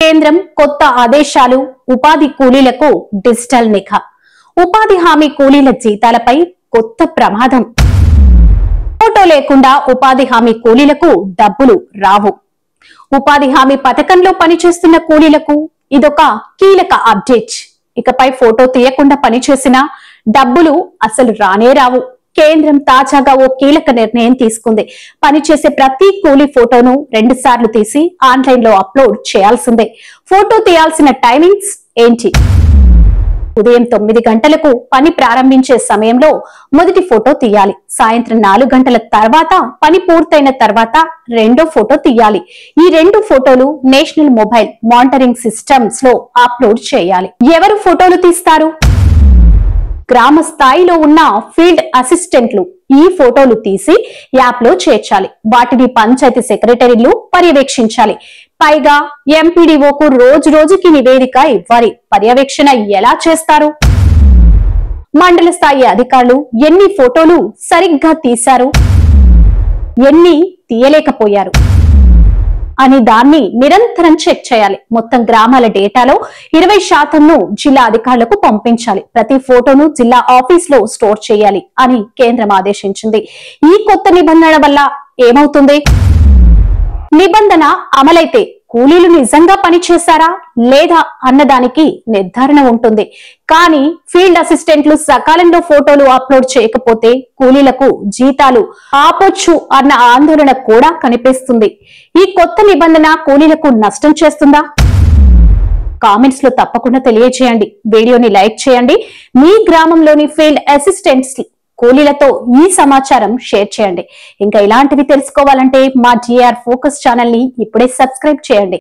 కేంద్రం కొత్త ఆదేశాలు ఉపాధి కూలీలకు డిజిటల్ నిఘా. ఉపాధి హామీ కూలీల జీతాలపై కొత్త ప్రమాదం. ఫోటో లేకుండా ఉపాధి హామీ కూలీలకు డబ్బులు రావు. ఉపాధి హామీ పథకంలో పనిచేస్తున్న కూలీలకు ఇదొక కీలక అప్డేట్. ఇకపై ఫోటో తీయకుండా పనిచేసినా డబ్బులు అసలు రానే రావు. కేంద్రం తాజాగా ఓ కీలక నిర్ణయం తీసుకుంది. పనిచేసే ప్రతి కూలీ ఫోటోను 2 సార్లు తీసి ఆన్లైన్ లో అప్లోడ్ చేయాల్సిందే. ఫోటో తీయాల్సిన టైమింగ్స్ ఏంటి? ఉదయం 9 గంటలకు పని ప్రారంభించే సమయంలో మొదటి ఫోటో తీయాలి. సాయంత్రం 4 గంటల తర్వాత పని పూర్తయిన తర్వాత రెండో ఫోటో తీయాలి. ఈ 2 ఫోటోలు నేషనల్ మొబైల్ మానిటరింగ్ సిస్టమ్స్ లో అప్లోడ్ చేయాలి. ఎవరు ఫోటోలు తీస్తారు? గ్రామ స్థాయిలో ఉన్న ఫీల్డ్ అసిస్టెంట్లు ఈ ఫోటోలు తీసి యాప్ లో చేర్చాలి. వాటిని పంచాయతీ సెక్రటరీలు పర్యవేక్షించాలి. పైగా ఎంపీడీఓకు రోజు రోజుకి నివేదిక ఇవ్వాలి. పర్యవేక్షణ ఎలా చేస్తారు? మండల స్థాయి అధికారులు ఎన్ని ఫోటోలు సరిగ్గా తీశారు, ఎన్ని తీయలేకపోయారు అని దాన్ని నిరంతరం చెక్ చేయాలి. మొత్తం గ్రామాల డేటాలో 20% జిల్లా అధికారులకు పంపించాలి. ప్రతి ఫోటోను జిల్లా ఆఫీస్ లో స్టోర్ చేయాలి అని కేంద్రం ఆదేశించింది. ఈ కొత్త నిబంధన వల్ల ఏమవుతుంది? నిబంధన అమలైతే కూలీలు నిజంగా పనిచేశారా లేదా అన్నదానికి నిర్ధారణ ఉంటుంది. కానీ ఫీల్డ్ అసిస్టెంట్లు సకాలంలో ఫోటోలు అప్లోడ్ చేయకపోతే కూలీలకు జీతాలు ఆపొచ్చు అన్న ఆందోళన కూడా కనిపిస్తుంది. ఈ కొత్త నిబంధన కూలీలకు నష్టం చేస్తుందా? కామెంట్స్ లో తప్పకుండా తెలియజేయండి. వీడియోని లైక్ చేయండి. మీ గ్రామంలోని ఫీల్డ్ అసిస్టెంట్స్ కూలీలతో ఈ సమాచారం షేర్ చేయండి. ఇంకా ఇలాంటివి తెలుసుకోవాలంటే మా జిఆర్ ఫోకస్ ఛానల్ ని ఇప్పుడే సబ్స్క్రైబ్ చేయండి.